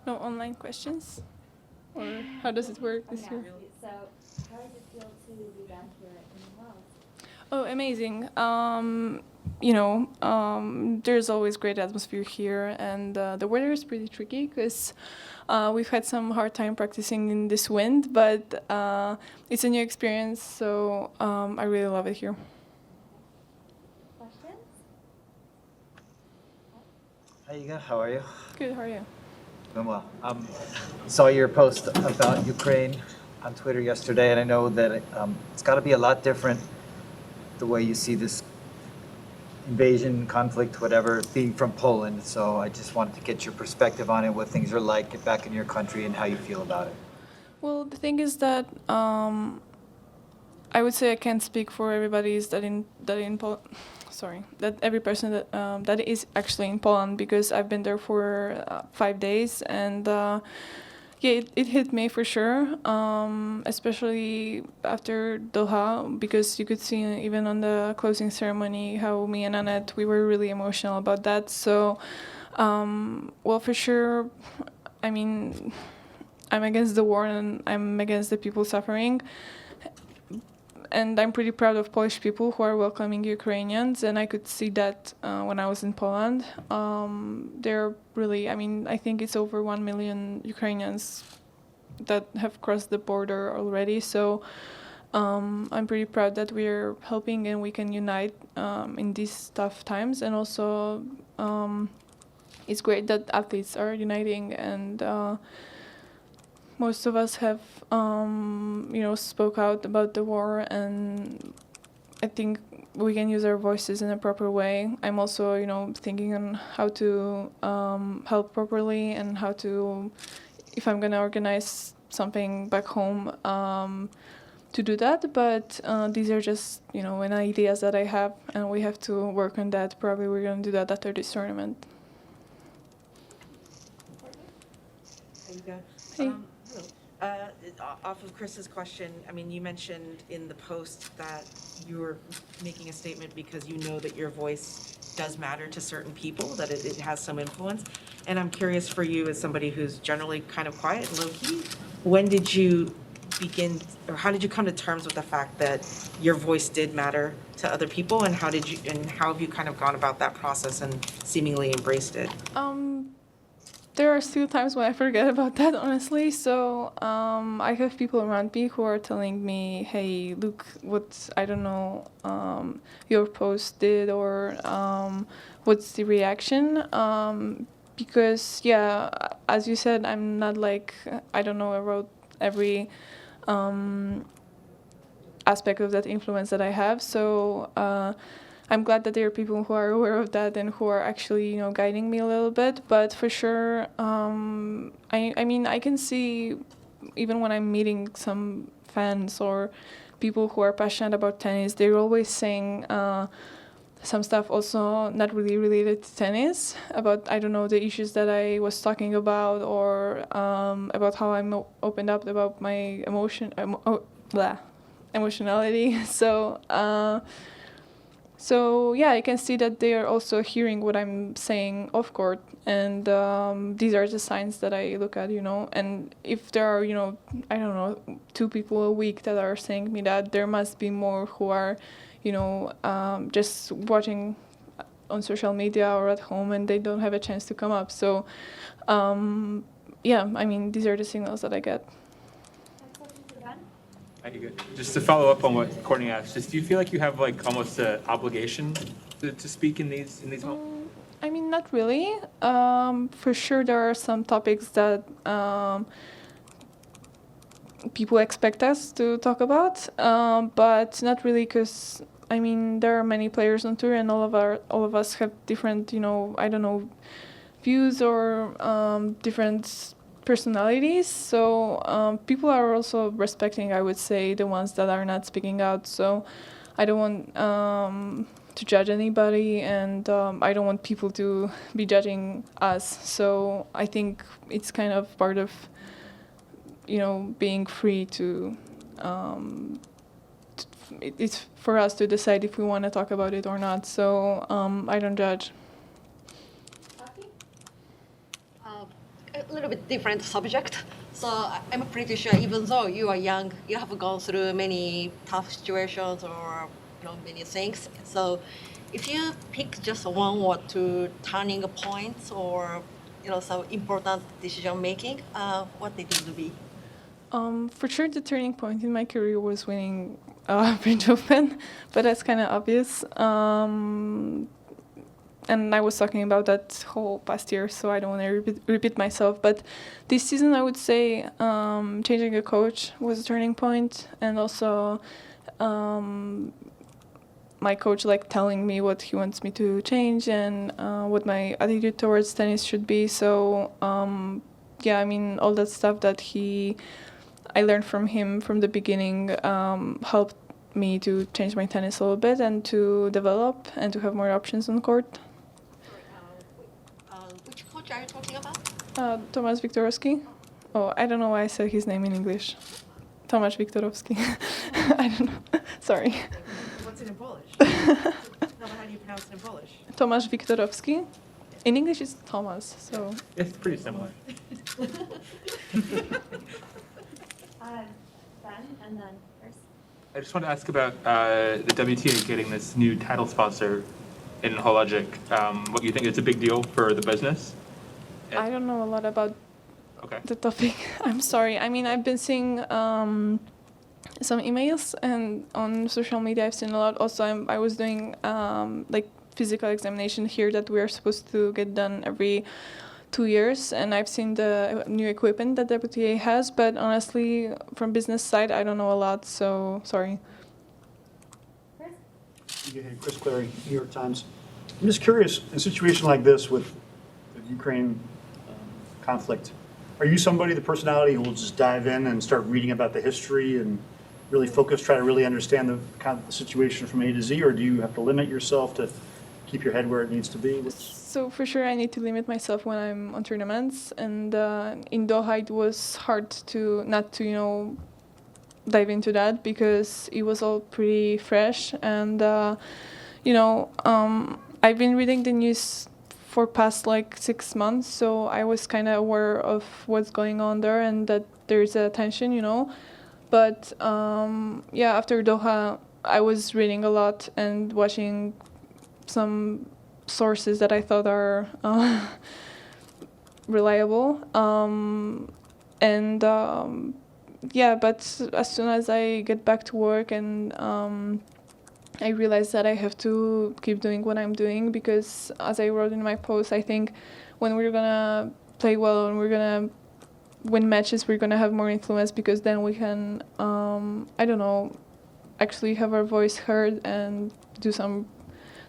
No online questions? Or how does it work this year? So, how does it feel to be back here in the world? Oh, amazing. There's always great atmosphere here, and the weather is pretty tricky because we've had some hard time practicing in this wind, but it's a new experience, so I really love it here. Questions? Hi, Iga. How are you? Good, how are you? Doing well. Saw your post about Ukraine on Twitter yesterday, and I know that it's got to be a lot different the way you see this invasion, conflict, whatever, being from Poland. So I just wanted to get your perspective on it, what things are like, get back in your country, and how you feel about it. Well, the thing is that I would say I can't speak for everybody. Is that that every person that is actually in Poland, because I've been there for 5 days, and yeah, it hit me for sure, especially after Doha, because you could see even on the closing ceremony how me and Annette, we were really emotional about that. So, well, for sure, I mean, I'm against the war and I'm against the people suffering. And I'm pretty proud of Polish people who are welcoming Ukrainians, and I could see that when I was in Poland. They're really, I mean, I think it's over 1 million Ukrainians that have crossed the border already. So I'm pretty proud that we're helping and we can unite in these tough times. And also, it's great that athletes are uniting, and most of us have, spoke out about the war, and I think we can use our voices in a proper way. I'm also, thinking on how to help properly and how to, if I'm going to organize something back home, to do that. But these are just, an ideas that I have, and we have to work on that. Probably we're going to do that after this tournament. There you go. Hey. Off of Chris's question, I mean, you mentioned in the post that you were making a statement because you know that your voice does matter to certain people, that it has some influence. And I'm curious for you, as somebody who's generally kind of quiet and low-key, when did you begin, or how did you come to terms with the fact that your voice did matter to other people, and how have you kind of gone about that process and seemingly embraced it? There are still times when I forget about that, honestly. So I have people around me who are telling me, hey, look what, I don't know, your post did, or what's the reaction. Because, yeah, as you said, I'm not like, I don't know, I wrote every aspect of that influence that I have. So I'm glad that there are people who are aware of that and who are actually, guiding me a little bit. But for sure, I mean, I can see, even when I'm meeting some fans or people who are passionate about tennis, they're always saying some stuff also not really related to tennis, about, I don't know, the issues that I was talking about, or about how I'm opened up about my emotionality. So yeah, I can see that they are also hearing what I'm saying off court, and these are the signs that I look at, And if there are, I don't know, 2 people a week that are saying me that, there must be more who are, just watching on social media or at home, and they don't have a chance to come up. So yeah, I mean, these are the signals that I get. Just to follow up on what Courtney asked, do you feel like you have like almost an obligation to speak in these moments? I mean, not really. For sure, there are some topics that people expect us to talk about, but not really, because I mean, there are many players on tour, and all of us have different, I don't know, views or different personalities. So people are also respecting, I would say, the ones that are not speaking out. So I don't want to judge anybody, and I don't want people to be judging us. So I think it's kind of part of, being free to, it's for us to decide if we want to talk about it or not. So I don't judge. a little bit different subject. So I'm pretty sure even though you are young, you have gone through many tough situations or many things. So if you pick just one or two turning points or some important decision making, what it would be? For sure, the turning point in my career was winning French Open, but that's kind of obvious. And I was talking about that whole past year, so I don't want to repeat myself. But this season, I would say changing a coach was a turning point, and also my coach telling me what he wants me to change and what my attitude towards tennis should be. So yeah, I mean all that stuff that I learned from him from the beginning helped me to change my tennis a little bit and to develop and to have more options on the court. Which coach are you talking about? Tomasz Viktorovski. Oh, I don't know why I said his name in English. Tomasz Viktorovski. I don't know. Sorry. What's it in Polish? How do you pronounce it in Polish? Tomasz Viktorovski. In English, it's Thomas. So It's pretty similar. Ben, and then Chris. I just want to ask about the WTA getting this new title sponsor in Hologic. What you think it's a big deal for the business? I don't know a lot about Okay. the topic. I'm sorry. I mean, I've been seeing some emails, and on social media I've seen a lot. Also, I was doing physical examination here that we are supposed to get done every 2 years, and I've seen the new equipment that WTA has, but honestly, from business side, I don't know a lot, so sorry. Chris? Hey, Chris Clary, New York Times. I'm just curious, in a situation like this with the Ukraine conflict, are you somebody, the personality, who will just dive in and start reading about the history and really focus, try to really understand the situation from A to Z, or do you have to limit yourself to keep your head where it needs to be? So for sure, I need to limit myself when I'm on tournaments, and in Doha it was hard to not to dive into that because it was all pretty fresh, and I've been reading the news for past 6 months, so I was kind of aware of what's going on there and that there's a tension, But yeah, after Doha, I was reading a lot and watching some sources that I thought are reliable. Yeah, but as soon as I get back to work and I realized that I have to keep doing what I'm doing because, as I wrote in my post, I think when we're gonna play well and we're gonna win matches, we're gonna have more influence because then we can, actually have our voice heard and do some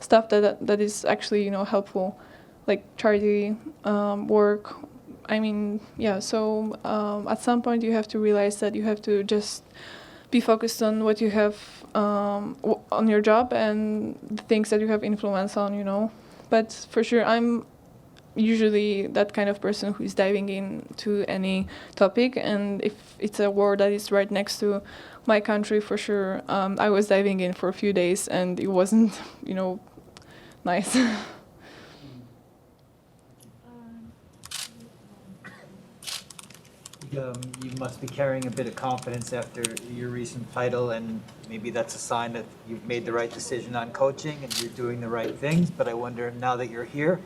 stuff that is actually helpful, like charity work. I mean, yeah. So at some point you have to realize that you have to just be focused on what you have on your job and the things that you have influence on. But for sure, I'm usually that kind of person who is diving into any topic, and if it's a war that is right next to my country, for sure, I was diving in for a few days, and it wasn't, nice. You must be carrying a bit of confidence after your recent title, and maybe that's a sign that you've made the right decision on coaching and you're doing the right things. But I wonder, now that you're here,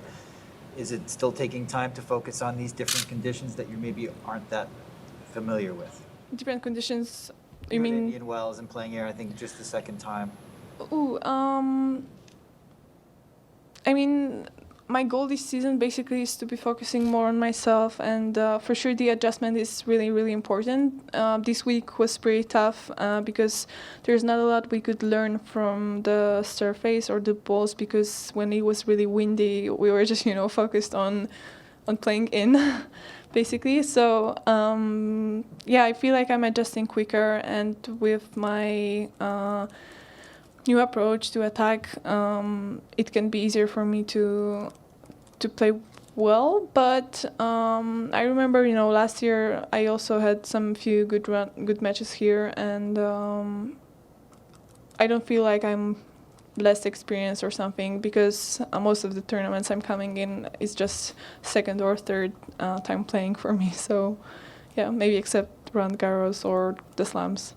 is it still taking time to focus on these different conditions that you maybe aren't that familiar with? Different conditions. You You're at mean? Indian Wells and playing here, I think, just the second time. Ooh, I mean, my goal this season basically is to be focusing more on myself, and for sure the adjustment is really, really important. This week was pretty tough because there's not a lot we could learn from the surface or the balls, because when it was really windy, we were just, focused on playing in, basically. So, yeah, I feel like I'm adjusting quicker, and with my new approach to attack, it can be easier for me to play well. But I remember, last year I also had some few good matches here, and I don't feel like I'm less experience or something, because most of the tournaments I'm coming in is just second or third time playing for me. So yeah, maybe except Roland Garros or the slams.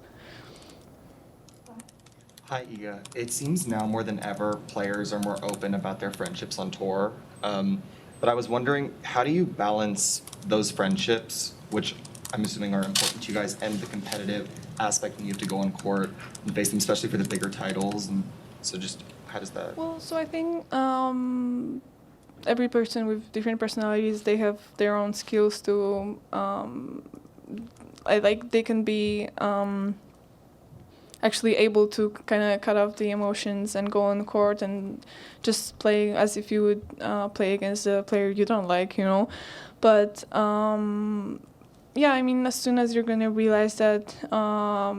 Hi, Iga. It seems now more than ever players are more open about their friendships on tour. But I was wondering, how do you balance those friendships, which I'm assuming are important to you guys, and the competitive aspect when you have to go on court and face them, especially for the bigger titles? And so just how does that? Well, so I think every person with different personalities, they have their own skills to. They can be actually able to kind of cut off the emotions and go on court and just play as if you would play against a player you don't like, you know. But yeah, I mean, as soon as you're gonna realize that, I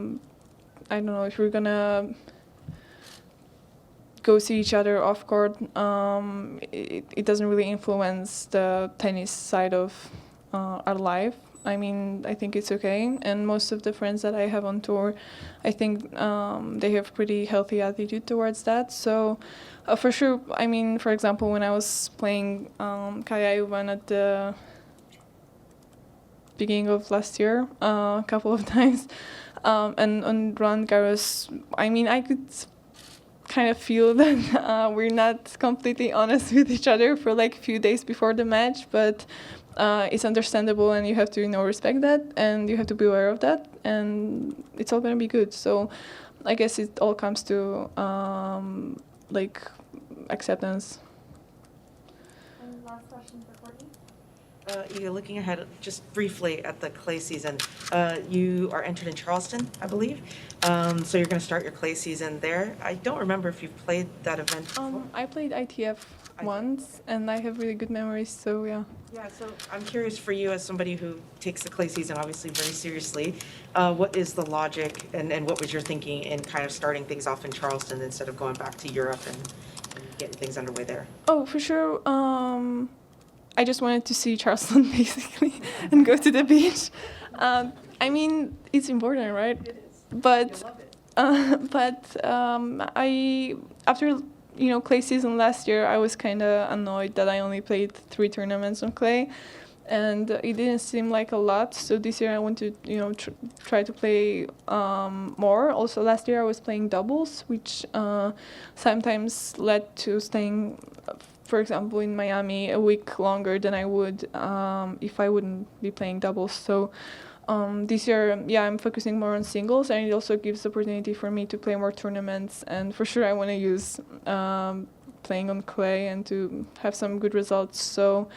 don't know, if you're gonna go see each other off court, it doesn't really influence the tennis side of our life. I mean, I think it's okay. And most of the friends that I have on tour, I think they have pretty healthy attitude towards that. So for sure, I mean, for example, when I was playing Kaya Ivan at the beginning of last year, a couple of times, and on Roland Garros, I mean, I could kind of feel that we're not completely honest with each other for like a few days before the match, but it's understandable, and you have to, respect that, and you have to be aware of that, and it's all gonna be good. So I guess it all comes to like acceptance. And last question for Courtney. Iga, looking ahead just briefly at the clay season, you are entered in Charleston, I believe. So you're going to start your clay season there. I don't remember if you've played that event before. I played ITF once, and I have really good memories, so yeah. Yeah, so I'm curious for you as somebody who takes the clay season obviously very seriously, what is the logic and what was your thinking in kind of starting things off in Charleston instead of going back to Europe and getting things underway there? Oh, for sure. I just wanted to see Charleston, basically, and go to the beach. I mean, it's important, right? It is. But, I, after, clay season last year, I was kind of annoyed that I only played 3 tournaments on clay, and it didn't seem like a lot. So this year I want to, try to play more. Also, last year I was playing doubles, which sometimes led to staying, for example, in Miami a week longer than I would if I wouldn't be playing doubles. So this year, yeah, I'm focusing more on singles, and it also gives the opportunity for me to play more tournaments. And for sure, I want to use playing on clay and to have some good results. So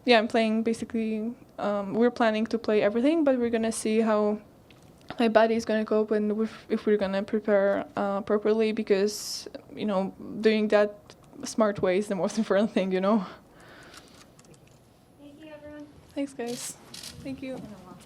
yeah, I'm playing basically, we're planning to play everything, but we're going to see how my body is going to cope and if we're going to prepare properly, because, doing that smart way is the most important thing, Thank you, everyone. Thanks, guys. Thank you. And a lot.